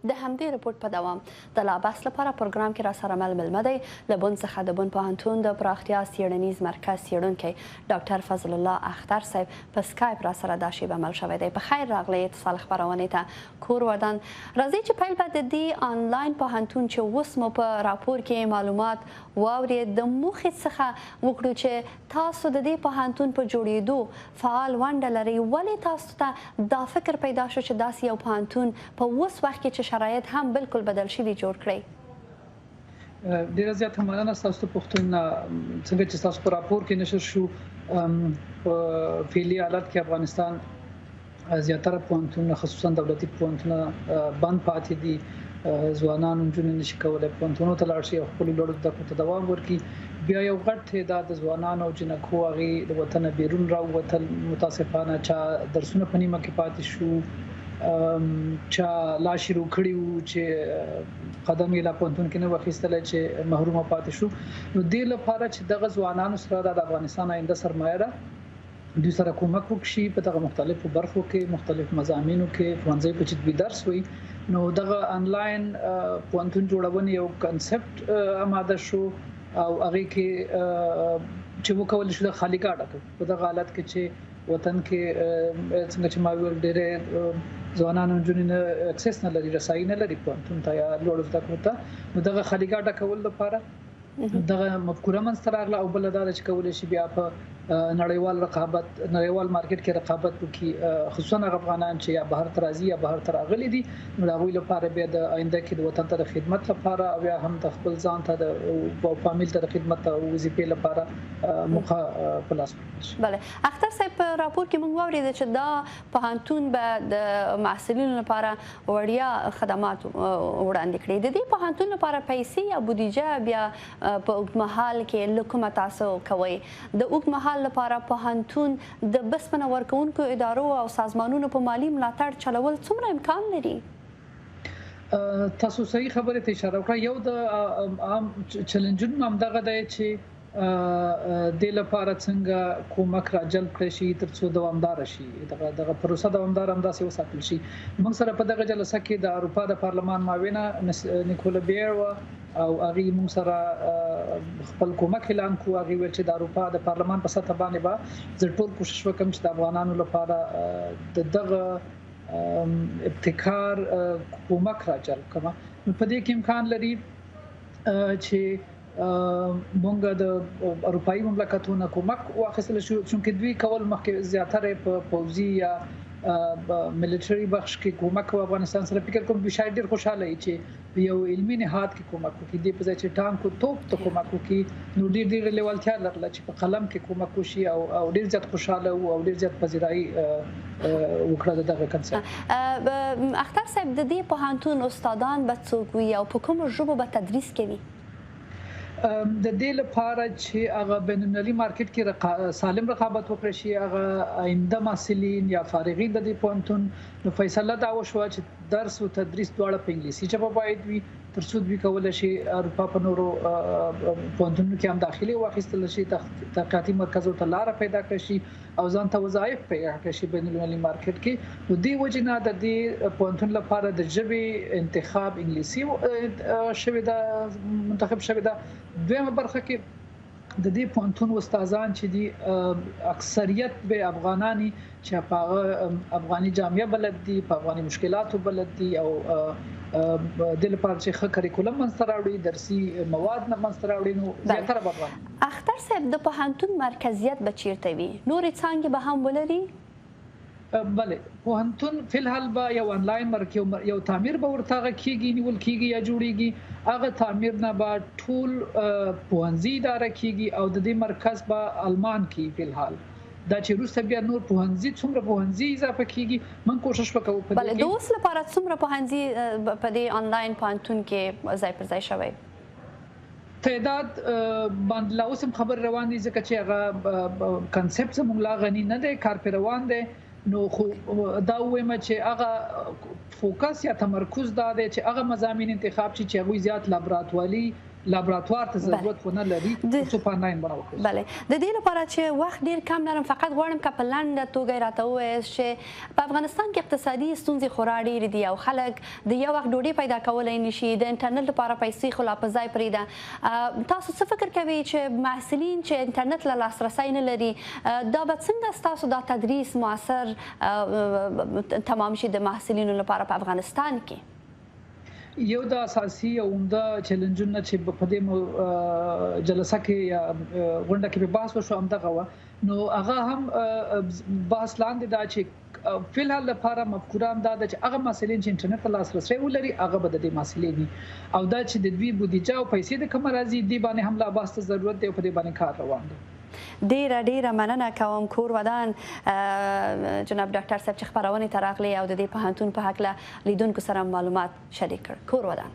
د همدې رپورټ په دوام د لا بحث لپاره پروګرام کې را سره ململ دی له بن څخه د بن پوهنتون د پراختیا څیړنیز مرکز څیړونکی ډاکټر فضل الله اختر صاحب په سکایپ را سره دا شیبه مل شوی دی. په خیر راغلی اتصال خپرونې ته کور ودان. راځئ چې پیل به د دې آنلاین پوهنتون چې اوس مو په راپور کې معلومات واورئ د موخې څخه وکړو چې تاسو د دې پوهنتون په جوړېدو فعال ونډه لرئ. ولې تاسو ته دا فکر پیدا شو چې داسې یو پوهنتون په اوس وخت کې چې شرایط هم بالکل بدل شوي جوړ کړئ؟ ډیره زیاته مننه ستاسو پوښتنه څنګه چې تاسو په راپور کې نشر شو په فعلي حالت کې افغانستان زیاتره پوهنتونونه خصوصا دولتي پوهنتونونه بند پاتې دي. ځوانان نجونې نشي کولای پوهنتونونو ته لاړ شي او خپل لوړو زده کړو ته دوام ورکړي. بیا یو غټ تعداد د ځوانانو او جنکو هغې د وطن بیرون راووتل. متاسفانه چا درسونه په نیمه کې پاتې شو، چا لا شروع کړي وو چې قدم یې لا پوهنتون کې نه واخیستلی چې محرومه پاتې شو. نو دې لپاره چې دغه ځوانانو سره د افغانستان آینده سرمایه ده، دوی سره کومک وکړي په دغه مختلفو برخو کې مختلف مضامینو کې ښوونځی په چې دوی درس وي. نو دغه آنلاین پوهنتون جوړونې یو کنسپټ آماده شو او هغې کې چې وکولی شو د خالی ګاډه په دغه حالت کې چې وطن کې څنګه چې ما ویل ډېرې ځوانان نجونې نه اکسس نه لري، رسایي نه لري پوهنتون ته یا لوړو زده کړو ته. نو دغه خالی ګاډه کول لپاره دغه مفکوره منځته راغله او بله دا ده چې کولی شي بیا په نړیوال مارکیټ کې رقابت وکړي، خصوصا هغه افغانان چې یا بهر ته راځي یا بهر ته راغلي دي. نو د هغوی لپاره بیا د آینده کې د وطن ته د خدمت لپاره او یا هم د خپل ځان ته د فامیل ته د خدمت او وظیفې لپاره موخه په لاس ورکړي. بله اختر صاحب په راپور کې موږ واورېده چې دا پوهنتون به د محصلینو لپاره وړیا خدمات وړاندې کړي. د دې پوهنتون لپاره پیسې یا بودیجه بیا په اوږدمهال کې له کومه تاسو کوئ؟ د اوږدمهال لپاره پوهنتون د بسپنه ورکوونکو ادارو او سازمانونو په مالي ملاتړ چلول څومره امکان لري؟ تاسو صحیح خبرې ته اشاره وکړه. یو د عام چیلنجونو همدغه دی چې د لپاره څنګه کومک راجلب کړی شي تر څو دوامدار شي، دغه پروسه دوامدار همداسې وساتل شي. موږ سره په دغه جلسه کې د اروپا د پارلمان معاونه نیکولا بیر او هغې موږ سره خپل کومک اعلان کړو. هغې ویل چې د اروپا د پارلمان په سطح باندې به زه ټول کوشش وکړم چې د افغانانو لپاره د دغه ابتکار کومک راجلب کړم. نو په دې کې امکان لري چې مونږ د اروپایي مملکتونو کومک واخیستل شو، چونکې دوی کول مخکې زیاتره په پوځي یا ملټري بخش کې کومک و. افغانستان سره فکر کوم دوی شاید ډېر خوشاله وي چې یو علمي نهاد کې کومک وکړي، دې په ځای چې ټانک او توپ ته کومک وکړي. نو ډېر لیوالتیا لرله چې په قلم کې کومک وشي او ډېر زیات خوشاله وو او ډېر زیات پذیرایي وکړه دغه کنسپټ. اختر صاحب د دې پوهنتون استادان به څوک وي او په کومو ژبو به تدریس کوي؟ د دې لپاره چې هغه بین المللي مارکیټ کې سالم رقابت وکړي شي، هغه آینده محصلین یا فارغین د دې پوهنتون نو فیصله دا وشوه چې درس او تدریس دواړه په انګلیسي ژبه باید وي تر څو دوی کولی شي اروپا په نورو پوهنتونونو کې هم داخلي واخیستل شي، تحقیقاتي مرکزونو ته لاره پیدا کړي شي او ځان ته وظایف پیدا کړي شي بین المللي مارکیټ کې. نو دې وجې نه د دې پوهنتون لپاره د ژبې انتخاب انګلیسي شوی ده، منتخب شوی ده. دویمه برخه کې د دې پوهنتون استادان چې دي اکثریت به افغانانی چې په افغاني جامعه بلد دي، په افغاني مشکلاتو بلد دي او د لپاره چې ښه کریکولم منځته راوړي، درسي مواد نه منځته راوړي. نو زیاتره به افغان. اختر صاحب د پوهنتون مرکزیت به چیرته وي؟ نورې څانګې به هم ولري؟ بله پوهنتون فلحال به یو آنلاین یو تعمیر به ورته کېږي، نیول کېږي یا جوړیږي. هغه تعمیر نه به ټول پوهنځي اداره کېږي او د دې مرکز به آلمان کې فلحال دا چې وروسته بیا نور پوهنځي څومره پوهنځي اضافه کېږي موږ کوشش وکړو. بله د اوس لپاره څومره پوهنځي په دې آنلاین پوهنتون کې ځای پر ځای شوی؟ تعداد باندې لا اوس هم خبر روان دي ځکه چې هغه کنسپټ زموږ لا غني نه دی، کار پرې روان دی. نو خو دا وایم چې هغه فوکس یا تمرکز دا دی چې هغه مضامین انتخاب شي چې هغوی زیات لابراتواري لابراتوار ته ضرورت ونه لري چې په آنلاین بڼه وکړي. بله د دې لپاره چې وخت ډیر کم لرم فقط غواړم که په لنډه توګه راته ووایاست چې په افغانستان کې اقتصادي ستونزې خورا ډېرې دي او خلک د یو وخت ډوډۍ پیدا کولی نه شي د انټرنیټ لپاره پیسې خو لا په ځای پرېږده. تاسو څه فکر کوئ چې محصلین چې انټرنیټ له لاسرسی نه لري دا به څنګه ستاسو دا تدریس موثر تمام شي د محصلینو لپاره په افغانستان کې؟ یو د اساسي او عمده چیلنجونه چې په دې جلسه کې یا غونډه کې به بحث وشو همدغه و نو هغه هم بحث لاندې دا چې فلحال لپاره مفکوره هم دا ده چې هغه محصلین چې انټرنیټ ته لاسرسی ولري هغه به د دې محصلین وي او دا چې د دوی بودیجه او پیسې د کومه راځي دې باندې هم لا بحث ته ضرورت دی او په دې باندې کار روان دی. ډیره مننه کوم کور ودان جناب ډاکټر صاحب چې خبرونه ته راغلي او د دې پوهنتون په هکله لیدونکو سره معلومات شریک کړ. کور ودان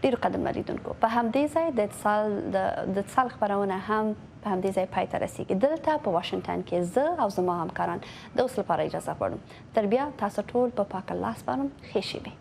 ډیرو قدرمن لیدونکو په همدې ځای د اتصال خبرونه هم په همدې ځای پای ته رسیږي. دلته په واشنګټن کې زه او زما همکاران د اوس لپاره اجازه غواړم. تر بیا تاسو ټول په پاک الله سپارم. ښې شېبې.